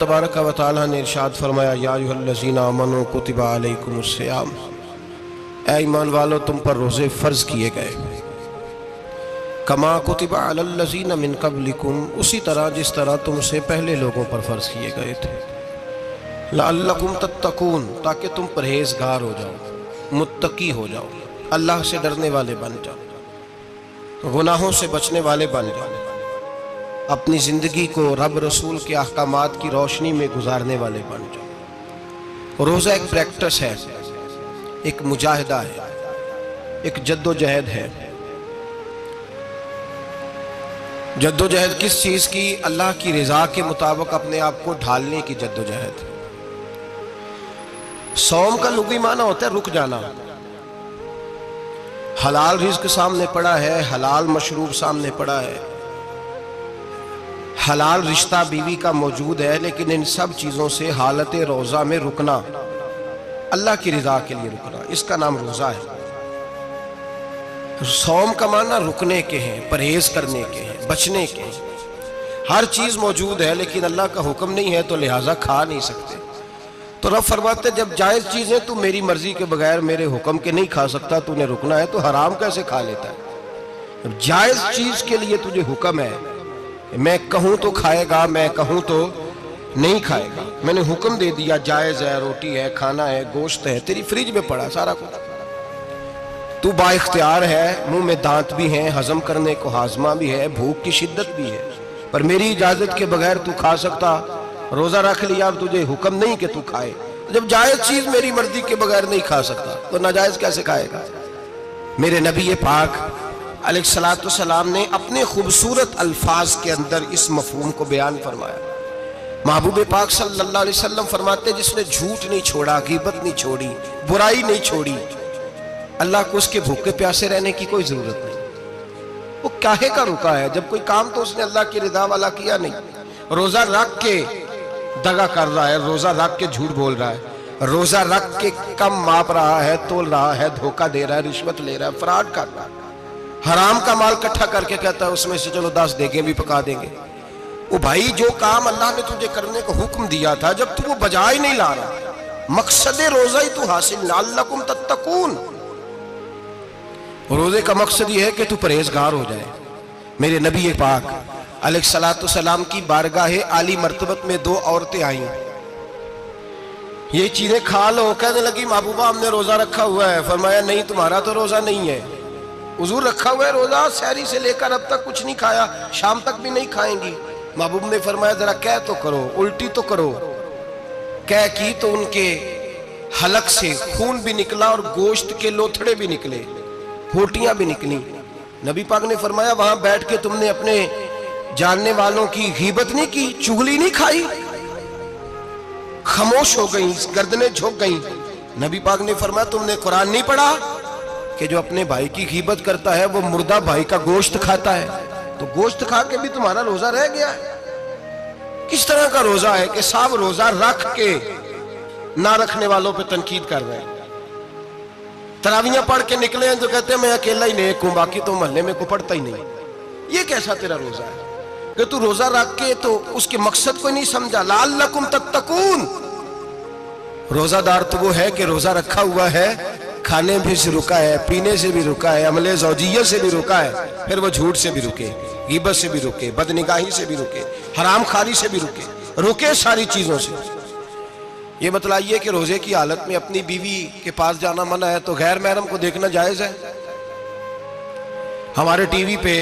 तबारक व तआला ने इरशाद फरमाया, या अय्युहल्लज़ीना आमनू कुतिबा अलैकुमुस्सियाम, ऐ ईमान वालो तुम पर रोज़े फ़र्ज़ किए गए, कमा कुतिबा अलल्लज़ीना मिन क़ब्लिकुम, उसी तरह जिस तरह तुमसे पहले लोगों पर फ़र्ज़ किए गए थे, लअल्लकुम तत्तकून, ताकि तुम परहेज़गार हो जाओ, मुत्तकी हो जाओ, अल्लाह से डरने वाले बन जाओ, गुनाहों से बचने वाले बन जाओ, अपनी ज़िंदगी को रब रसूल के अहकामात की रोशनी में गुजारने वाले बन जाओ। रोज़ा एक प्रैक्टिस है, एक मुजाहिदा है, एक जद्दोजहद है। जद्दोजहद किस चीज़ की? अल्लाह की रज़ा के मुताबिक अपने आप को ढालने की जद्दोजहद। सौम का लुग़वी माना होता है रुक जाना। हलाल रिज़्क सामने पड़ा है, हलाल मशरूब सामने पड़ा है, हलाल रिश्ता बीवी का मौजूद है, लेकिन इन सब चीज़ों से हालत रोज़ा में रुकना, अल्लाह की रज़ा के लिए रुकना, इसका नाम रोज़ा है। सौम का माना रुकने के हैं, परहेज करने के हैं, बचने के हैं। हर चीज़ मौजूद है लेकिन अल्लाह का हुक्म नहीं है, तो लिहाजा खा नहीं सकते। तो रब फरमाते जब जायज़ चीज़ें तू मेरी मर्जी के बगैर मेरे हुक्म के नहीं खा सकता, तूने रुकना है, तो हराम कैसे खा लेता है? जब जायज़ चीज़ के लिए तुझे हुक्म है, मैं कहूं तो खाएगा, मैं कहूं तो नहीं खाएगा, मैंने हुक्म दे दिया, जायज़ है, रोटी है, खाना है, गोश्त है, तेरी फ्रिज में पड़ा सारा कुछ, तू बाइख्तियार है, मुंह में दांत भी हैं, हजम करने को हाजमा भी है, भूख की शिद्दत भी है, पर मेरी इजाजत के बगैर तू खा सकता? रोजा रख लिया, अब तुझे हुक्म नहीं कि तू खाए। जब जायज़ चीज मेरी मर्जी के बगैर नहीं खा सकता, तो नाजायज कैसे खाएगा? मेरे नबी पाक अलैहिस्सलाम ने अपने खूबसूरत अल्फाज के अंदर इस मफहूम को बयान फरमाया। महबूब पाक सल्लल्लाहु अलैहि वसल्लम फरमाते, जिसने झूठ नहीं छोड़ा, गीबत नहीं छोड़ी, बुराई नहीं छोड़ी, अल्लाह को उसके भूखे प्यासे रहने की कोई जरूरत नहीं। वो काहे का रुका है? जब कोई काम तो उसने अल्लाह की रिदा वाला किया नहीं। रोजा रख के दगा कर रहा है, रोजा रख के झूठ बोल रहा है, रोजा रख के कम माप रहा है, तोल रहा है, धोखा दे रहा है, रिश्वत ले रहा है, फ्रॉड कर रहा है, हराम का माल इकट्ठा करके कहता है उसमें से चलो 10 देगे भी पका देंगे। वो भाई जो काम अल्लाह ने तुझे करने को हुक्म दिया था, जब तू वो बजा ही नहीं ला रहा, मकसद रोजा ही तू हासिल, लअल्लकुम तत्तकून। रोजे का मकसद ये है कि तू परहेजगार हो जाए। मेरे नबी पाक अलैहिस्सलाम की बारगाह आली मर्तबत में 2 औरतें आई, ये चीजें खा लो, कहने लगी महबूबा हमने रोजा रखा हुआ है। फरमाया नहीं, तुम्हारा तो रोजा नहीं है, हुजूर रखा हुआ है रोजा, सहरी से लेकर अब तक कुछ नहीं खाया, शाम तक भी नहीं खाएंगी। महबूब ने फरमाया जरा कह तो करो, उल्टी तो करो। कह की तो उनके हलक से खून भी निकला और गोश्त के लोथड़े भी निकले, होटियां भी निकली। नबी पाक ने फरमाया वहां बैठ के तुमने अपने जानने वालों की गीबत नहीं की, चुगली नहीं खाई? खामोश हो गई, गर्दनें झुक गई। नबी पाक ने फरमाया तुमने कुरान नहीं पढ़ा कि जो अपने भाई की गीबत करता है वो मुर्दा भाई का गोश्त खाता है? तो गोश्त खा के भी तुम्हारा रोजा रह गया है। किस तरह का रोजा है कि सब रोजा रख के ना रखने वालों पे तनकीद कर रहे हैं। तरावियां पढ़ के निकले हैं तो कहते हैं मैं अकेला ही नेक हूं, बाकी तो मोहल्ले में को पढ़ता ही नहीं। ये कैसा तेरा रोजा है कि तू रोजा रख के तो उसके मकसद को नहीं समझा? लअल्लकुम तत्तकून। रोजादार तो वो है कि रोजा रखा हुआ है, खाने भी से रुका है, पीने से भी रुका है, अमले ज़ौजिय्या से भी रुका है, फिर वो झूठ से भी रुके, गीबत से भी रुके, बदनिगाही से भी रुके, हराम खारी से भी रुके सारी चीजों से। ये बतलाइए कि रोजे की हालत में अपनी बीवी के पास जाना मना है, तो गैर महरम को देखना जायज है? हमारे टीवी पे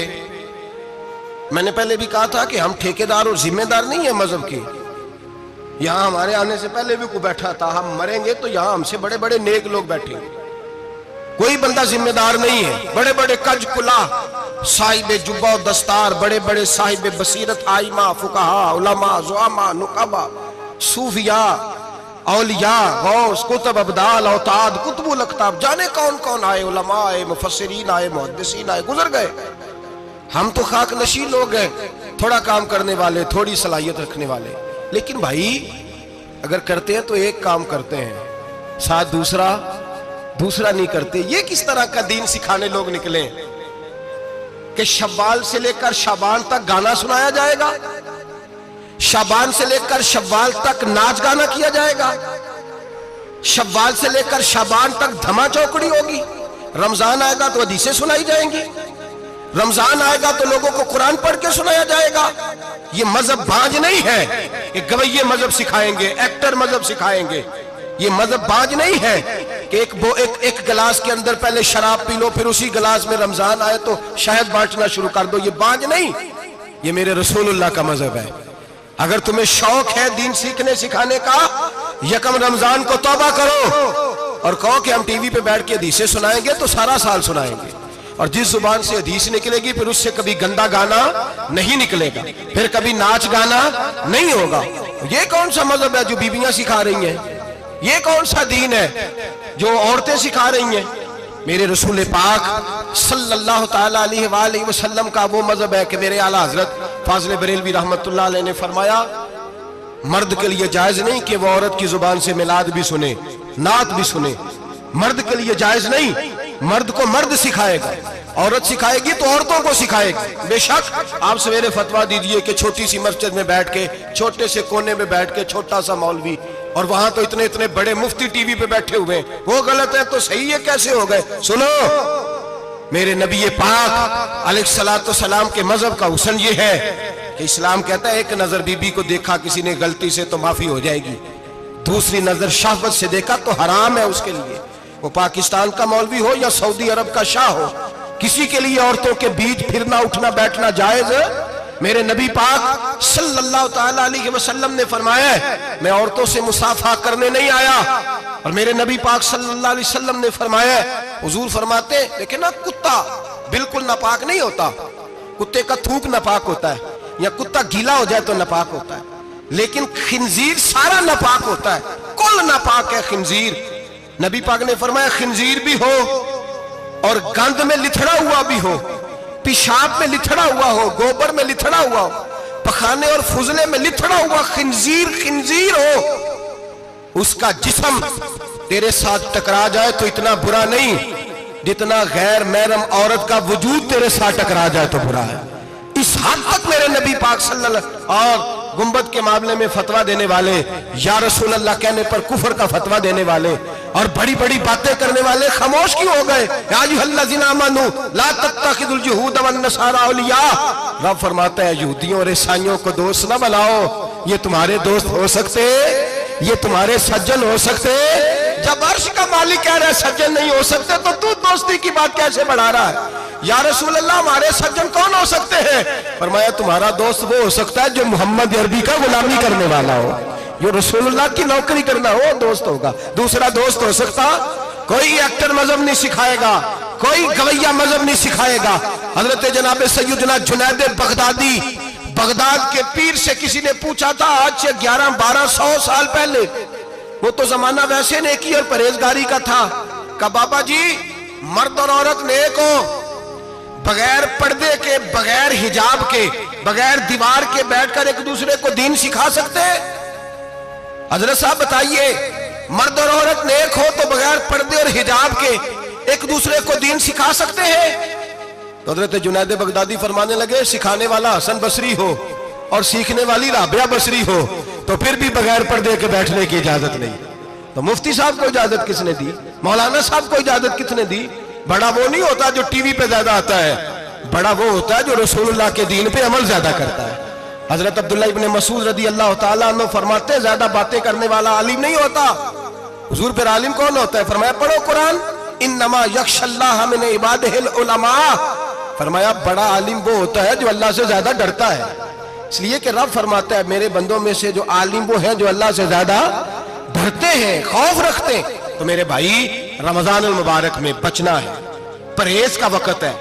मैंने पहले भी कहा था कि हम ठेकेदार और जिम्मेदार नहीं है मजहब के। यहाँ हमारे आने से पहले भी कोई बैठा था, हम मरेंगे तो यहाँ हमसे बड़े बड़े नेक लोग बैठे, कोई बंदा जिम्मेदार नहीं है। बड़े बड़े कज कुला साहिब जुब्बा और दस्तार, बड़े बड़े साहिब बसीरत, आइमा, फुकाहा, उलमा, ज़ुआमा, नुकाबा, सूफिया, औलिया, गौस, कुतुब, अब्दाल, औताद, कुतुबुल अख्ताब, जाने कौन कौन आए, उलमा आए, मुफस्सिरीन आए, मुहद्दिसीन आए, गुजर गए। हम तो खाक नशी लोग हैं, थोड़ा काम करने वाले, थोड़ी सलाहियत रखने वाले। लेकिन भाई अगर करते हैं तो एक काम करते हैं, साथ दूसरा नहीं करते। ये किस तरह का दीन सिखाने लोग निकले कि शव्वाल से लेकर शाबान तक गाना सुनाया जाएगा? शाबान से लेकर शव्वाल तक नाच गाना किया जाएगा, शव्वाल से लेकर शाबान तक धमा चौकड़ी होगी, रमजान आएगा तो हदीसें सुनाई जाएंगी, रमजान आएगा तो लोगों को कुरान पढ़ के सुनाया जाएगा। ये मजहब बाज नहीं है कि गवैये मजहब सिखाएंगे, एक्टर मजहब सिखाएंगे। ये मजहब बाज नहीं है कि एक गिलास के अंदर पहले शराब पी लो, फिर उसी गिलास में रमजान आए तो शहद बांटना शुरू कर दो। ये बाज नहीं, ये मेरे रसूलुल्लाह का मजहब है। अगर तुम्हें शौक है दीन सीखने सिखाने का, यकम रमजान को तौबा करो और कहो कि हम टीवी पे बैठ के हदीसें सुनाएंगे तो सारा साल सुनाएंगे। और जिस जुबान से हदीस निकलेगी फिर उससे कभी गंदा गाना नहीं निकलेगा, फिर कभी नाच गाना नहीं होगा। ये कौन सा मजहब है जो बीबियां सिखा रही हैं? ये कौन सा दीन है जो औरतें सिखा रही हैं? मेरे रसूल पाक सल्लल्लाहु ताला अलैहि वसल्लम का वो मजहब है कि मेरे आला हजरत फाजिल बरेलवी रहमतुल्लाह अलैह ने फरमाया, मर्द के लिए जायज नहीं कि वो औरत की जुबान से मिलाद भी सुने, नात भी सुने। मर्द के लिए जायज नहीं, मर्द को मर्द सिखाएगा, औरत सिखाएगी तो औरतों को सिखाएगी। बेशक आप सवेरे फतवा दीजिए कि छोटी सी मस्जिद में बैठ के, छोटे से कोने में बैठ के छोटा सा मौलवी, और वहां तो इतने इतने बड़े मुफ्ती टीवी पे बैठे हुए हैं, वो गलत है तो सही है, कैसे हो गए? सुनो, मेरे नबी पाक अलैहिस्सलातु सलाम के मजहब का हुस्न ये है कि इस्लाम कहता है एक नजर बीबी को देखा किसी ने गलती से तो माफी हो जाएगी, दूसरी नजर शहवत से देखा तो हराम है उसके लिए। वो पाकिस्तान का मौलवी हो या सऊदी अरब का शाह हो, किसी के लिए औरतों के बीच फिरना उठना बैठना जायज है? मेरे नबी पाक सल्लल्लाहु ताला अलैहि वसल्लम ने फरमाया है, मैं औरतों से मुसाफा करने नहीं आया। और मेरे नबी पाक सल्लल्लाहु अलैहि वसल्लम ने फरमाया है, हुजूर फरमाते लेकिन ना कुत्ता बिल्कुल नापाक नहीं होता, कुत्ते का थूक नापाक होता है, या कुत्ता गीला हो जाए तो नापाक होता है, लेकिन खिंजीर सारा नापाक होता है, कुल नापाक है खिंजीर। नबी पाक ने फरमाया खिंजीर भी हो और गंद में लिथड़ा हुआ भी हो, पेशाब में लिथड़ा हुआ हो, गोबर में लिथड़ा हुआ हो, पखाने और फुजले में लिथड़ा हुआ खिंजीर खिंजीर हो, उसका जिस्म तेरे साथ टकरा जाए तो इतना बुरा नहीं जितना गैर महरम औरत का वजूद तेरे साथ टकरा जाए तो बुरा है। इस हद तक मेरे नबी पाक सल्लल्लाहु और गुंबद के मामले में फतवा देने वाले, या रसूल अल्लाह कहने पर कुफर का फतवा देने वाले और बड़ी बड़ी बातें करने वाले खामोश क्यों हो गए? या अय्युहल्लज़ीना आमनू ला तत्तखिदुल यहूद वन नसारा औलिया। रब फरमाता है यहूदियों और ईसाइयों को दोस्त ना बनाओ, ये तुम्हारे दोस्त हो सकते, ये तुम्हारे सज्जन हो सकते। जब अर्श का मालिक कह रहा है सज्जन नहीं हो सकते तो तू दोस्ती की बात कैसे बढ़ा रहा है? या रसूल अल्लाह हमारे सज्जन कौन हो सकते हैं? फरमाया तुम्हारा दोस्त वो हो सकता है जो मोहम्मद अरबी का गुलामी करने वाला हो, जो रसूलुल्लाह की नौकरी करना हो दोस्त होगा। दूसरा दोस्त हो सकता, कोई एक्टर मजहब नहीं सिखाएगा, कोई गवैया मजहब नहीं सिखाएगा। हजरत जनाब सैयदना जुनैद बगदादी, बगदाद के पीर से किसी ने पूछा था आज से 1100-1200 साल पहले, वो तो जमाना वैसे नेकी और परहेजगारी का था, का बाबा जी मर्द और औरत नेक हो, बगैर पर्दे के, बगैर हिजाब के, बगैर दीवार के बैठकर एक दूसरे को दीन सिखा सकते हैं? हजरत साहब बताइए, मर्द और औरत नेक हो तो बगैर पर्दे और हिजाब के एक दूसरे को दीन सिखा सकते हैं? तो हजरत जुनैद बगदादी फरमाने लगे सिखाने वाला हसन बसरी हो और सीखने वाली राबिया बसरी हो तो फिर भी बगैर पर्दे के बैठने की इजाजत नहीं। तो मुफ्ती साहब को इजाजत किसने दी? मौलाना साहब को इजाजत किसने दी? बड़ा वो नहीं होता जो टीवी पे ज्यादा आता है, बड़ा वो होता है जो रसूलुल्लाह के दीन पे अमल ज्यादा करता है। हजरत अब्दुल्ला इब्ने मसूद रदी अल्लाह ताला अन्हु फरमाते ज्यादा बातें करने वाला आलिम नहीं होता। हुजूर फिर आलिम कौन होता है? फरमाया पढ़ो कुरान, इन्नमा यख्शल्लाह मिन इबादिहिल उलमा। फरमाया बड़ा आलिम वो होता है जो अल्लाह से ज्यादा डरता है। इसलिए कि रब फरमाता है मेरे बंदों में से जो आलिम वो है जो अल्लाह से ज्यादा डरते हैं, खौफ रखते हैं। तो मेरे भाई रमजान मुबारक में बचना है, परहेज का वक्त है,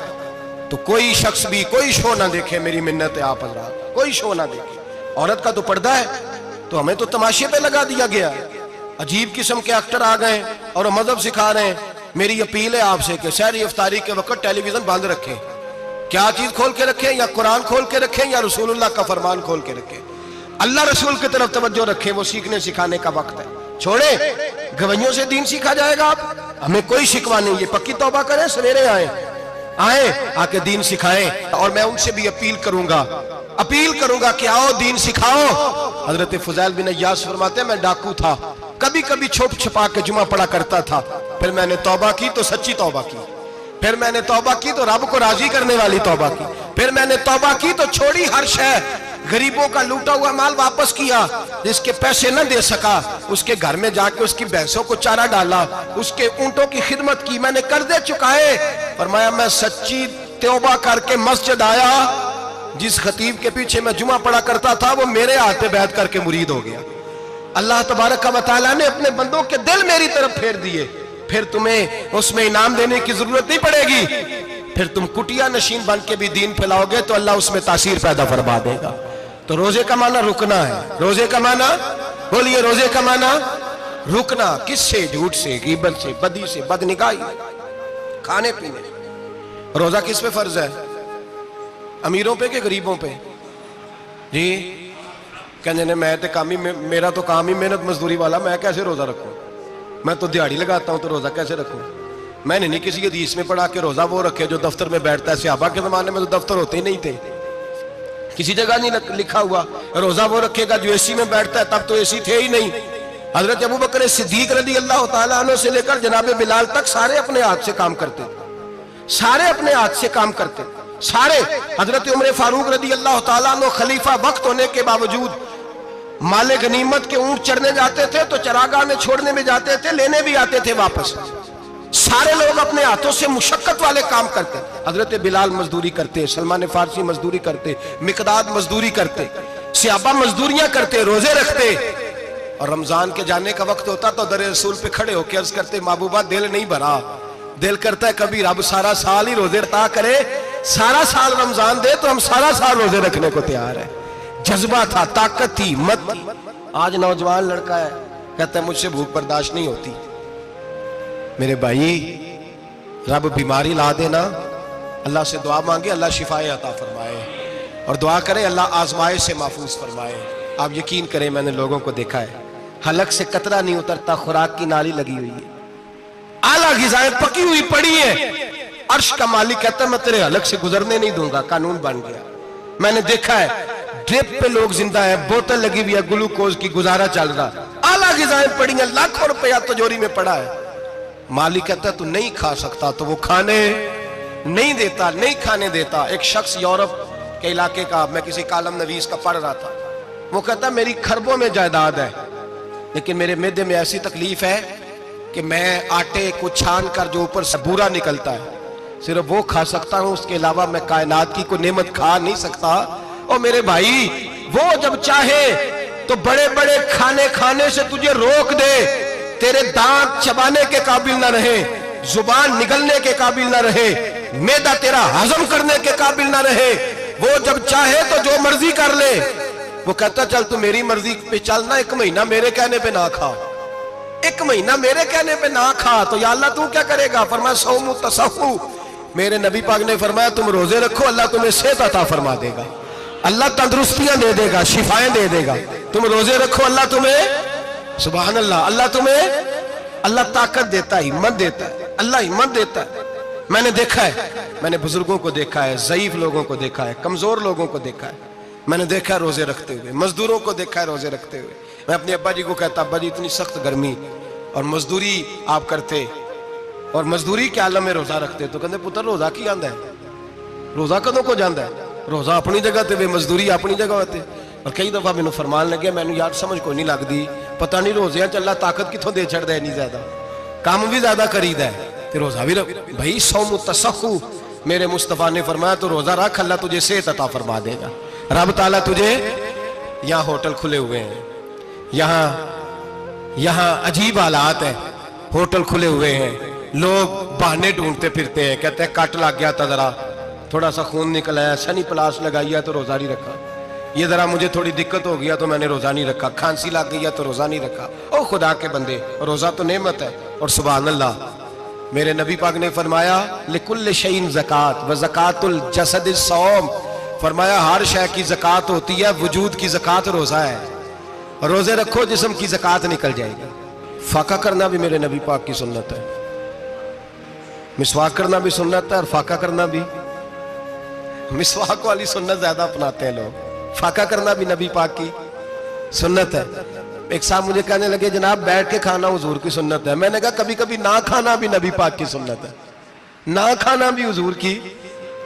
तो कोई शख्स भी कोई शो ना देखे, मेरी मिन्नत है आप हज़रात, कोई शो ना देखे। औरत का तो पर्दा है तो हमें तो तमाशे पे लगा दिया गया, अजीब किस्म के एक्टर आ गए और मजहब सिखा रहे हैं। मेरी अपील है आपसे कि सहरी इफ्तारी के वक्त टेलीविजन बंद रखें। क्या चीज खोल के रखें? या कुरान खोल के रखें या रसूलुल्लाह का फरमान खोल के रखें। अल्लाह रसूल की तरफ तवज्जो रखें, वो सीखने सिखाने का वक्त है। छोड़े गवैयों से दीन सीखा जाएगा, आप हमें कोई शिकवा नहीं। ये पक्की तौबा करें, सवेरे आए, आए, आके दीन सिखाएं। और मैं उनसे भी अपील करूंगा कि आओ दीन सिखाओ। हजरत फुज़ैल बिन अय्यास फरमाते हैं मैं डाकू था, कभी कभी छुप छुपा के जुमा पढ़ा करता था, फिर मैंने तौबा की तो सच्ची तौबा की, फिर मैंने तौबा की तो रब को राजी करने वाली तौबा की, फिर मैंने तौबा की तो छोड़ी हर शय, गरीबों का लूटा हुआ माल वापस किया, जिसके पैसे न दे सका उसके घर में जाके उसकी भैंसों को चारा डाला, उसके ऊंटों की खिदमत की, मैंने कर्जे चुकाए। फरमाया मैं सच्ची तौबा करके मस्जिद आया, जिस खतीब के पीछे मैं जुमा पढ़ा करता था वो मेरे हाथ पे बैठ करके मुरीद हो गया। अल्लाह तबारक व तआला ने अपने बंदों के दिल मेरी तरफ फेर दिए, फिर तुम्हें उसमें इनाम देने की जरूरत नहीं पड़ेगी, फिर तुम कुटिया नशीन बन के भी दीन फैलाओगे तो अल्लाह उसमें तासीर पैदा फरमा देगा। तो रोजे का माना रुकना है, रोजे का माना बोलिए, रोजे का माना रुकना, किससे? झूठ से, गीबत से, बदी से, बदनिगाही, खाने पीने। रोजा किस पे फर्ज है? अमीरों पे कि गरीबों पे? जी कहने ने मैं तो काम ही, मेरा तो काम ही मेहनत मजदूरी वाला, मैं कैसे रोजा रखूं? मैं तो दिहाड़ी लगाता हूं तो रोजा कैसे रखूं? मैंने नहीं किसी हदीस में पढ़ा कि रोजा वो रखे जो दफ्तर में बैठता है। सहाबा के जमाने में तो दफ्तर होते ही नहीं थे, किसी जगह नहीं लिखा हुआ रोजा वो रखेगा जो एसी में बैठता है, तब तो एसी थे ही नहीं। हजरत अबू बकर सिद्दीक रज़ी अल्लाह तआला अन्हु से लेकर जनाब बिलाल तक सारे अपने हाथ से काम करते, सारे अपने हाथ से काम करते, सारे। हजरत उमर फारूक रज़ी अल्लाह तआला अन्हु खलीफा वक्त होने के बावजूद माले गनीमत के ऊंट चढ़ने जाते थे तो चरागाह में छोड़ने में जाते थे, लेने भी आते थे वापस। सारे लोग अपने हाथों से मुशक्कत वाले काम करते। हजरत बिलाल मजदूरी करते, सलमान फारसी मजदूरी करते, मिकदाद मजदूरी करते, सहाबा मजदूरियां करते, रोजे रखते। और रमजान के जाने का वक्त होता तो दर रसूल पे खड़े होकर अर्ज करते महबूबा दिल नहीं भरा, दिल करता है कभी रब सारा साल ही रोजे अता करे, सारा साल रमजान दे तो हम सारा साल रोजे रखने को तैयार है। जज्बा था, ताकत थी, हिम्मत थी। आज नौजवान लड़का है कहता है मुझसे भूख बर्दाश्त नहीं होती। मेरे भाई रब बीमारी ला देना, अल्लाह से दुआ मांगे अल्लाह शिफाए अता फरमाए, और दुआ करें अल्लाह आजमाए से महफूज फरमाए। आप यकीन करें मैंने लोगों को देखा है हलक से कतरा नहीं उतरता, खुराक की नाली लगी हुई है, आला ग़िज़ाएं पकी हुई पड़ी है, अर्श का मालिक कहता है मैं तेरे हलक से गुजरने नहीं दूंगा, कानून बन गया। मैंने देखा है ड्रिप पे लोग जिंदा है, बोतल लगी हुई है, ग्लूकोज की, गुजारा चल रहा, आला ग़िज़ाएं पड़ी है, लाखों रुपया तिजोरी में पड़ा है। मालिक कहता तू नहीं खा सकता तो वो खाने नहीं देता, नहीं खाने देता। एक शख्स यूरोप के इलाके का, मैं किसी कालम नवीस का पढ़ रहा था, वो कहता मेरी खरबों में जायदाद है लेकिन मेरे मैदे में ऐसी तकलीफ है कि मैं आटे को छान कर जो ऊपर से बूरा निकलता है सिर्फ वो खा सकता हूं, उसके अलावा मैं कायनात की कोई नेमत खा नहीं सकता। और मेरे भाई वो जब चाहे तो बड़े बड़े खाने खाने से तुझे रोक दे, तेरे दांत चबाने के काबिल ना रहे, जुबान निगलने के काबिल ना रहे, मैदा तेरा हजम करने के काबिल ना रहे, वो जब चाहे तो जो मर्जी कर ले। वो कहता चल तू मेरी मर्जी पे चल ना, एक महीना मेरे कहने पे ना खा, एक महीना मेरे कहने पे ना खा, तो या अल्लाह तू क्या करेगा? फरमाया सौमु तसहु, मेरे नबी पाक ने फरमाया तुम रोजे रखो अल्लाह तुम्हें सेहत अता फरमा देगा, अल्लाह तंदुरुस्तियां दे देगा, शिफाएं दे देगा। तुम रोजे रखो अल्लाह तुम्हें, सुभान अल्लाह, अल्लाह तुम्हें, अल्लाह ताकत देता है, हिम्मत देता है, अल्लाह हिम्मत देता है। मैंने देखा है, मैंने बुजुर्गों को देखा है, ज़ईफ लोगों को देखा है, कमजोर लोगों को देखा है, मैंने देखा है रोजे रखते हुए, मजदूरों को देखा है रोजे रखते हुए। मैं अपने अब्बा जी को कहता अब्बा जी इतनी सख्त गर्मी और मजदूरी आप करते और मजदूरी के आलम में रोजा रखते, तो कहते पुत्र रोजा की आंदा है, रोजा कदों को जाता है, रोजा अपनी जगह ते मजदूरी अपनी जगह होते। और कई दफा मैंने फरमान लगे मैंने यार समझ को नहीं लगती, पता नहीं रोजे अल्लाह ताकत कितों दे छड़दा है, नहीं ज्यादा काम भी ज्यादा करीदा है तो रोजा भी भाई सौमु तसहु, मेरे मुस्तफा ने फरमाया तो रोजा रख अल्लाह तुझे सेहत अता फरमा देगा। रब ताला तुझे, यहाँ होटल खुले हुए हैं, यहाँ अजीब हालात है, होटल खुले हुए हैं, लोग बहाने ढूंढते फिरते हैं, कहते हैं कट लग गया था जरा, थोड़ा सा खून निकल आया, सनी प्लास लगाई है तो रोजा नहीं रखा, ये जरा मुझे थोड़ी दिक्कत हो गया तो मैंने रोजा नहीं रखा, खांसी लग गई है तो रोजा नहीं रखा। ओ खुदा के बंदे, रोजा तो नेमत है। और सुभान अल्लाह, मेरे नबी पाक ने फरमाया लिकुल्ल शैइन ज़कात व ज़कातुल जसद सौम, फरमाया हर शय की ज़कात होती है, वजूद की ज़कात रोजा है, रोजे रखो जिस्म की ज़कात निकल जाएगी। फाका करना भी मेरे नबी पाक की सुन्नत है। मिसवाक करना भी सुन्नत है और फाका करना भी। मिसवाक वाली सुन्नत ज्यादा अपनाते हैं लोग, फाका करना भी नबी पाक की सुन्नत है। एक साहब मुझे कहने लगे जनाब बैठ के खाना हुजूर की सुन्नत है। मैंने कहा कभी कभी ना खाना भी नबी पाक की सुन्नत है, ना खाना भी हुजूर की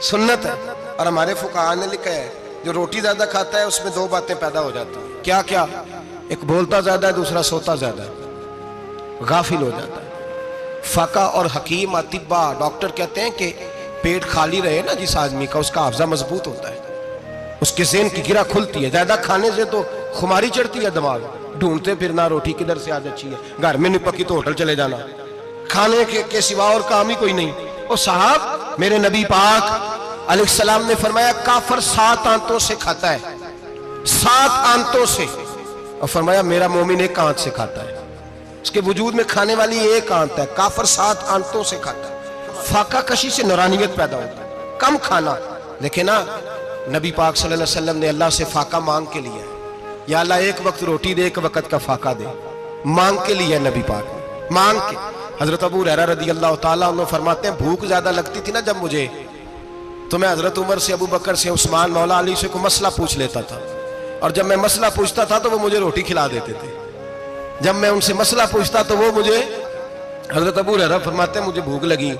सुन्नत है। और हमारे फुकाहा ने लिखा है जो रोटी ज्यादा खाता है उसमें दो बातें पैदा हो जाती हैं। क्या क्या? एक बोलता ज्यादा है, दूसरा सोता ज्यादा है, गाफिल हो जाता है। फाका और हकीम अतिब्बा डॉक्टर कहते हैं कि पेट खाली रहे ना जिस आदमी का, उसका हाफजा मजबूत होता है, उसके ज़हन की गिरा खुलती है। ज्यादा खाने से तो खुमारी चढ़ती है, दिमाग ढूंढते फिरना रोटी किधर से आज अच्छी है, घर में नहीं पकी तो होटल चले जाना, खाने के सिवा और काम ही कोई नहीं। और साहब मेरे नबी पाक अलैहिस्सलाम ने फरमाया काफर 7 आंतों से खाता है, 7 आंतों से। और फरमाया मेरा मोमिन 1 आंत से खाता है, उसके वजूद में खाने वाली 1 आंत है। काफर 7 आंतों से खाता है। फाका कशी से नूरानियत पैदा होती है, कम खाना। देखे ना नबी पाक सल्लल्लाहु अलैहि वसल्लम ने अल्लाह से फाका मांग के लिया, या अल्लाह 1 वक्त रोटी दे, 1 वक्त का फाका दे, मांग के लिया नबी पाक ने, मांग के। हजरत अबू हुरैरा रदी अल्लाह ताला अन्हु फरमाते हैं भूख ज्यादा लगती थी ना जब मुझे, तो मैं हजरत उमर से, अबू बकर से, उस्मान, मौला अली से कोई मसला पूछ लेता था। और जब मैं मसला पूछता था तो वो मुझे रोटी खिला देते थे। जब मैं उनसे मसला पूछता तो वो मुझे, हजरत अबू हुरैरा फरमाते हैं मुझे भूख लगी,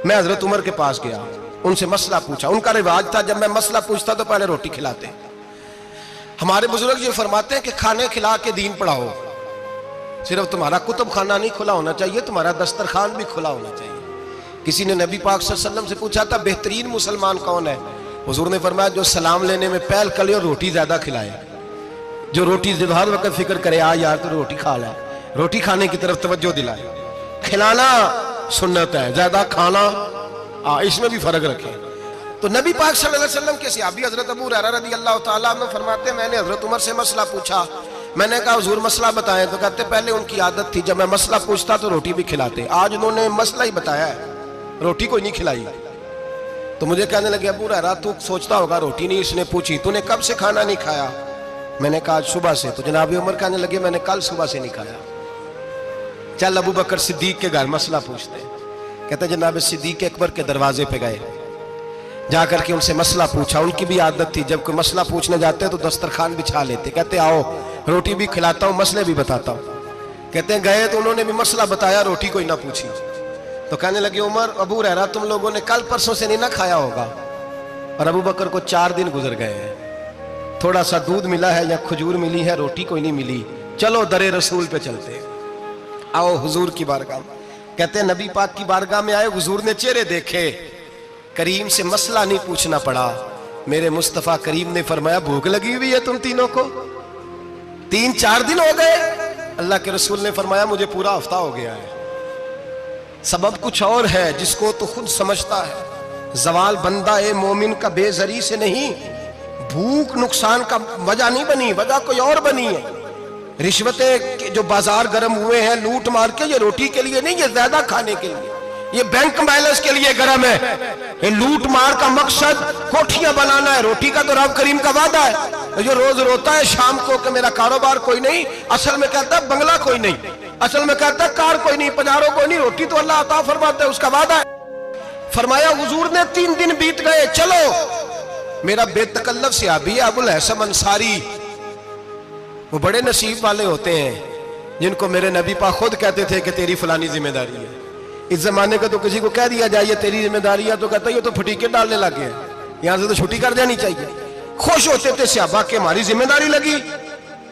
मैं हजरत उमर के पास गया, उनसे मसला पूछा। उनका रिवाज था जब मैं मसला पूछता तो पहले रोटी खिलाते। हमारे बुजुर्ग ये फरमाते हैं कि खाने खिला के दीन पढ़ाओ। सिर्फ तुम्हारा कुतुब खाना नहीं खुला होना चाहिए, तुम्हारा दस्तरखान भी खुला होना चाहिए। किसी ने नबी पाक सल्लल्लाहु अलैहि वसल्लम से पूछा था बेहतरीन मुसलमान कौन है? हुजूर ने फरमाया जो सलाम लेने में पहल करे और रोटी ज्यादा खिलाए, जो रोटी हर वक्त फिक्र करे आ यार तो रोटी खा ले, रोटी खाने की तरफ तवज्जो दिलाए। खिलाना सुन्नत है, ज्यादा खाना इसमें भी फर्क रखे। तो नबी पाक सल्लल्लाहु अलैहि वसल्लम के सहाबी हजरत अबू हुरैरा रदी अल्लाह ताला अन्हु फरमाते हैं मैंने हजरत उमर से मसला पूछा। मैंने कहा हुजूर मसला बताएं, तो कहते पहले उनकी आदत थी जब मैं मसला पूछता तो रोटी भी खिलाते, आज उन्होंने मसला ही बताया है, रोटी कोई नहीं खिलाई। तो मुझे कहने लगे अबू हुरैरा तू सोचता होगा रोटी नहीं इसने पूछी, तूने कब से खाना नहीं खाया? मैंने कहा आज सुबह से। तो जनाब उमर कहने लगे मैंने कल सुबह से नहीं खाया। चल अबू बकर सिद्दीक के घर मसला पूछते हैं। कहते जनाब सिद्दीक अकबर के दरवाजे पे गए, जाकर के उनसे मसला पूछा। उनकी भी आदत थी जब कोई मसला पूछने जाते तो दस्तरखान बिछा लेते, कहते आओ रोटी भी खिलाता हूँ मसले भी बताता हूँ। कहते हैं गए तो उन्होंने भी मसला बताया, रोटी कोई ना पूछी। तो कहने लगे उमर अबू हुरैरा तुम लोगों ने कल परसों से नहीं ना खाया होगा। और अबू बकर को 4 दिन गुजर गए हैं, थोड़ा सा दूध मिला है या खजूर मिली है, रोटी कोई नहीं मिली। चलो दरे रसूल पे चलते, आओ हुजूर की बारगाह। कहते हैं नबी पाक की बारगाह में आए, हुजूर ने चेहरे देखे, करीम से मसला नहीं पूछना पड़ा। मेरे मुस्तफा करीम ने फरमाया भूख लगी हुई है तुम तीनों को? 3-4 दिन हो गए। अल्लाह के रसूल ने फरमाया मुझे पूरा हफ्ता हो गया है। सबब कुछ और है जिसको तो खुद समझता है। जवाल बंदा ए मोमिन का बेजरी से नहीं, भूख नुकसान का वजह नहीं बनी, वजह कोई और बनी है। रिश्वतें जो बाजार गर्म हुए हैं लूट मार के, ये रोटी के लिए नहीं, ये ज्यादा खाने के लिए, ये बैंक बैलेंस के लिए गर्म है। ये लूट मार का मकसद कोठियां बनाना है, रोटी का तो रब करीम का वादा है। जो रोज रोता है शाम को कि मेरा कारोबार कोई नहीं, असल में कहता है बंगला कोई नहीं, असल में कहता है कार कोई नहीं, पजारों कोई नहीं, रोटी तो अल्लाह अता फरमाता है, उसका वादा है। फरमाया हुजूर ने 3 दिन बीत गए, चलो। मेरा बेतकल्लफ सहाबी अबुल हसन अंसारी, वो बड़े नसीब वाले होते हैं जिनको मेरे नबी पाक खुद कहते थे कि तेरी फलानी जिम्मेदारी है। इस जमाने का तो किसी को कह दिया जाए ये तेरी जिम्मेदारी है तो कहता है ये तो फटीके डालने लगे हैं, यहां से तो छुट्टी कर देनी चाहिए। खुश होते थे सहाबा के हमारी जिम्मेदारी लगी।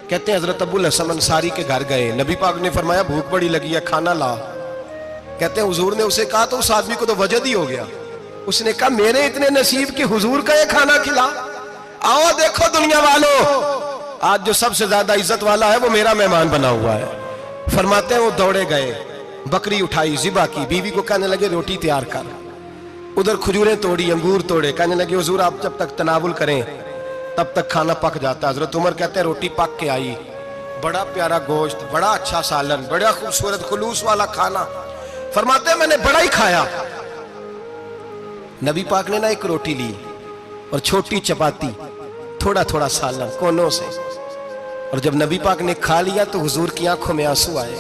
कहते हैं हजरत अबुल हसन अंसारी के घर गए, नबी पाक ने फरमाया भूख बड़ी लगी है खाना ला। कहते हैं हुजूर ने उसे कहा तो उस आदमी को तो वजद ही हो गया। उसने कहा मेरे इतने नसीब कि हुजूर का ये खाना खिला। आओ देखो दुनिया वालों, आज जो सबसे ज्यादा इज्जत वाला है वो मेरा मेहमान बना हुआ है। फरमाते हैं वो दौड़े गए, बकरी उठाई, जिबा की, बीवी को कहने लगे रोटी तैयार कर। उधर खजूरें तोड़ी, अंगूर तोड़े, कहने लगे हुजूर आप जब तक तनावुल करें तब तक खाना पक जाता। हजरत उमर कहते हैं रोटी पक के आई, बड़ा प्यारा गोश्त, बड़ा अच्छा सालन, बड़ा खूबसूरत खुलूस वाला खाना। फरमाते हैं मैंने बड़ा ही खाया। नबी पाक ने ना एक रोटी ली और छोटी चपाती, थोड़ा थोड़ा सालन कोनों से, और जब नबी पाक ने खा लिया तो हुजूर की आंखों में आंसू आए।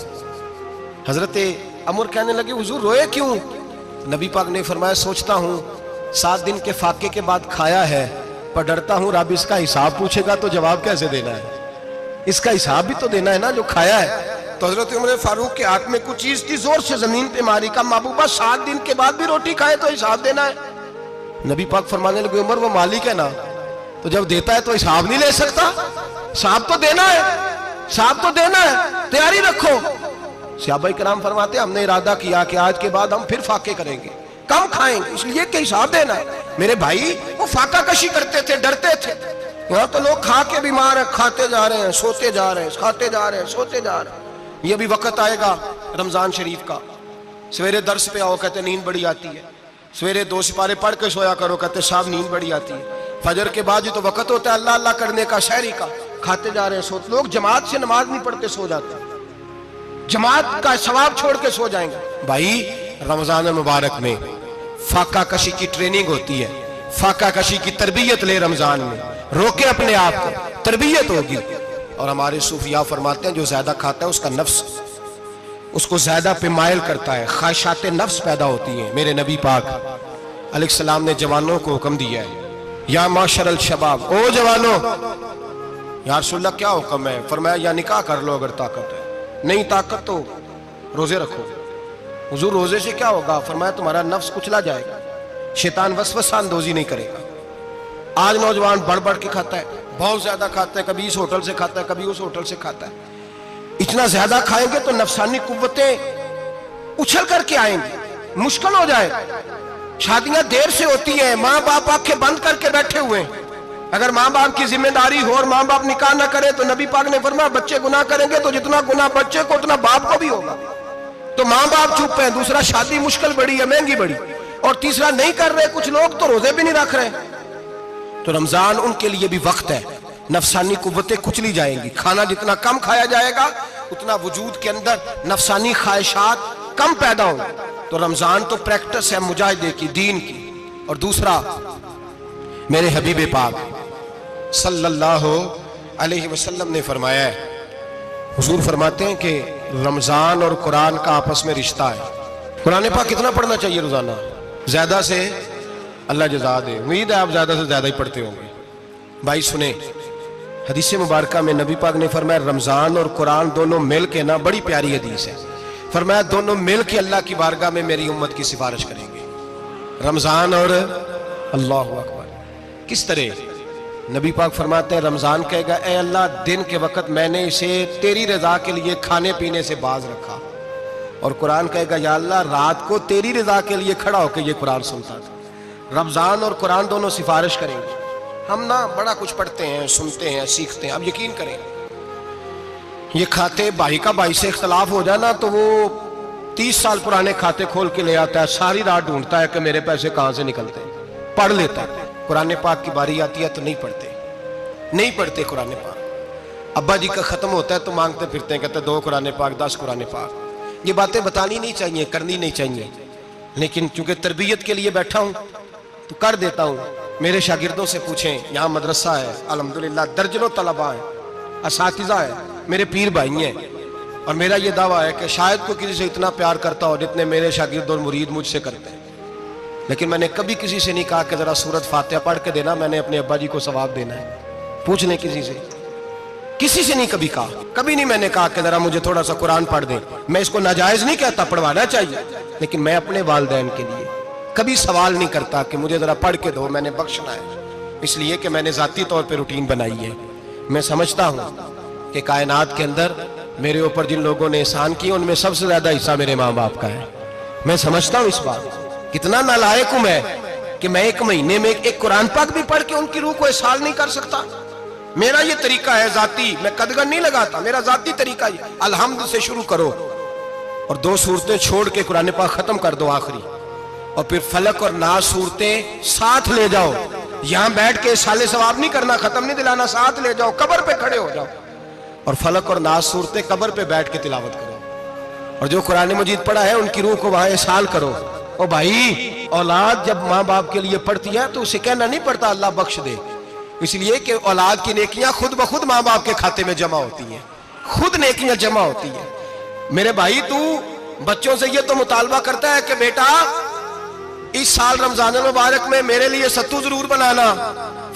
हजरत अमर कहने लगे हुजूर रोए क्यों? नबी पाक ने फरमाया सोचता हूँ 7 दिन के फाके के बाद खाया है, पर डरता हूँ रब इसका हिसाब पूछेगा तो जवाब कैसे देना है, इसका हिसाब भी तो देना है ना जो खाया है। तो हजरत उमर फारूक के हाथ में कुछ चीज थी, जोर से जमीन पे मारी, का महबूबा 7 दिन के बाद भी रोटी खाए तो हिसाब देना है। नबी पाक फरमाने लगे उमर वो मालिक है ना, तो जब देता है तो हिसाब नहीं ले सकता, हिसाब तो देना है, हिसाब तो देना है, तैयारी रखो। सहाबाए किराम फरमाते हमने इरादा किया कि आज के बाद हम फिर फाके करेंगे, कम खाएंगे, इसलिए कि हिसाब देना है। मेरे भाई वो फाका कशी करते थे, डरते थे। यहाँ तो लोग खा के बीमार है, खाते जा रहे हैं, सोते जा रहे हैं, खाते जा रहे हैं, सोते जा रहे हैं। ये भी वक्त आएगा रमजान शरीफ का, सवेरे दर्स पे आओ कहते नींद बड़ी आती है, सवेरे 2 सिपारे पढ़ के सोया करो कहते साहब नींद बड़ी आती है, फजर के बाद ही तो वक्त होता है अल्लाह अल्लाह करने का, शहरी का, खाते जा रहे हैं, सोते। लोग जमात से नमाज नहीं पढ़ते सो जाते, जमात का सवाब छोड़ के सो जाएंगे। भाई रमजान मुबारक में फाका कशी की ट्रेनिंग होती है, फाका कशी की तरबियत ले, रमजान में रोके अपने आप को, तरबियत होगी। और हमारे सूफिया फरमाते हैं जो ज्यादा खाता है उसका नफ्स उसको ज्यादा पे मायल करता है, ख्वाहिशात नफ्स पैदा होती हैं। मेरे नबी पाक अलैहिस्सलाम ने जवानों को हुक्म दिया है, या माशरल शबाब, ओ जवानों, या रसूलल्लाह क्या हुक्म है? फरमाया या निकाह कर लो अगर ताकत है, नहीं ताकत तो रोजे रखो। हुजूर रोजे से क्या होगा? फरमाया तुम्हारा नफ्स कुचला जाएगा, शैतान वसवसा अंदोजी नहीं करेगा। आज नौजवान बढ़ बढ़ के खाता है, बहुत ज्यादा खाता है, कभी इस होटल से खाता है, कभी उस होटल से खाता है। इतना ज्यादा खाएंगे तो नफसानी कुव्वतें उछल करके आएंगी, मुश्किल हो जाएगा। शादियां देर से होती हैं, माँ बाप आंखें बंद करके बैठे हुए हैं। अगर माँ बाप की जिम्मेदारी हो और माँ बाप निकाह ना करे तो नबी पाक ने फरमाया बच्चे गुनाह करेंगे तो जितना गुनाह बच्चे को उतना बाप को भी होगा। तो माँ बाप चुप है, दूसरा शादी मुश्किल बड़ी है, महंगी बड़ी, और तीसरा नहीं कर रहे कुछ लोग तो रोजे भी नहीं रख रहे। तो रमजान उनके लिए भी वक्त है, नफसानी कुव्वतें कुचली जाएंगी। खाना जितना कम खाया जाएगा उतना वजूद के अंदर नफसानी ख्वाहिशात कम पैदा होंगे। तो रमजान तो प्रैक्टिस है मुजाहिदे की, दीन की। और दूसरा मेरे हबीब पाक सल्लल्लाहु अलैहि वसल्लम ने फरमाया है, हुजूर फरमाते हैं कि रमजान और कुरान का आपस में रिश्ता है। कुरान पाक कितना पढ़ना चाहिए रोजाना? ज्यादा से अल्लाह जज़ा दे, उम्मीद है आप ज्यादा से ज्यादा ही पढ़ते होंगे। भाई सुने, हदीस मुबारक में नबी पाक ने फरमाया रमजान और कुरान दोनों मिल के ना, बड़ी प्यारी हदीस है, फरमाया दोनों मिल के अल्लाह की बारगाह में मेरी उम्मत की सिफारिश करेंगे। रमजान और अल्लाहु अकबर। किस तरह? नबी पाक फरमाते हैं रमजान कहेगा ए अल्लाह दिन के वक्त मैंने इसे तेरी रजा के लिए खाने पीने से बाज रखा, और कुरान कहेगा या अल्लाह रात को तेरी रजा के लिए खड़ा होकर ये कुरान सुनता था। रमजान और कुरान दोनों सिफारिश करेंगे। हम ना बड़ा कुछ पढ़ते हैं, सुनते हैं, सीखते हैं, अब यकीन करें ये खाते भाई का भाई से इख्तलाफ हो जाना तो वो 30 साल पुराने खाते खोल के ले आता है, सारी रात ढूंढता है कि मेरे पैसे कहां से निकलते हैं, पढ़ लेता है। कुरान पाक की बारी आती है तो नहीं पढ़ते कुरान पाक। अब्बा जी का खत्म होता है तो मांगते फिरते हैं, कहते 2 कुरान पाक, 10 कुरान पाक। ये बातें बतानी नहीं चाहिए, करनी नहीं चाहिए, लेकिन चूंकि तरबियत के लिए बैठा हूं तो कर देता हूं। मेरे शागिर्दों से पूछें, यहाँ मदरसा है अल्हम्दुलिल्लाह, दर्जनों तलबा है, असातिज़ा है, मेरे पीर भाई हैं, और मेरा ये दावा है कि शायद कोई किसी से इतना प्यार करता हो जितने मेरे शागिर्द और मुरीद मुझसे करते हैं। लेकिन मैंने कभी किसी से नहीं कहा कि जरा सूरत फातिहा पढ़ के देना, मैंने अपने अब्बा जी को सवाब देना है। पूछ लें किसी से नहीं कभी कहा, कभी नहीं मैंने कहा कि जरा मुझे थोड़ा सा कुरान पढ़ दें। मैं इसको नाजायज नहीं कहता, पढ़वाना चाहिए, लेकिन मैं अपने वालिदैन के लिए कभी सवाल नहीं करता कि मुझे जरा पढ़ के दो, मैंने बख्शना है, इसलिए कि मैंने जाती तौर पे रूटीन बनाई है। मैं समझता हूँ कि कायनात के अंदर मेरे ऊपर जिन लोगों ने एहसान किए उनमें सबसे ज्यादा हिस्सा मेरे माँ बाप का है। मैं समझता हूँ इस बात, कितना नालायक हूं मैं कि मैं 1 महीने में एक कुरान पाक भी पढ़ के उनकी रूह को एहसास नहीं कर सकता। मेरा ये तरीका है जाती, मैं कदगन नहीं लगाता, मेरा जाती तरीका ये, अलहम्द से शुरू करो और 2 सूरतें छोड़ के कुरान पाक खत्म कर दो आखिरी, और फिर फलक और नास सूरतें साथ ले जाओ। यहां बैठ के साले सवाब नहीं करना, खत्म नहीं दिलाना, साथ ले जाओ, कब्र पे खड़े हो जाओ और फलक और नास सूरतें कब्र पे बैठ के तिलावत करो। और जो कुरान मजीद पढ़ा है उनकी रूह को वहां एहसास करो। ओ भाई, औलाद जब माँ बाप के लिए पढ़ती है तो उसे कहना नहीं पड़ता अल्लाह बख्श दे, इसलिए कि औलाद की नेकियां खुद ब खुद माँ बाप के खाते में जमा होती हैं, खुद नेकियां जमा होती हैं। मेरे भाई, तू बच्चों से ये तो मुतालबा करता है कि बेटा इस साल रमजान मुबारक में मेरे लिए सत्तू जरूर बनाना,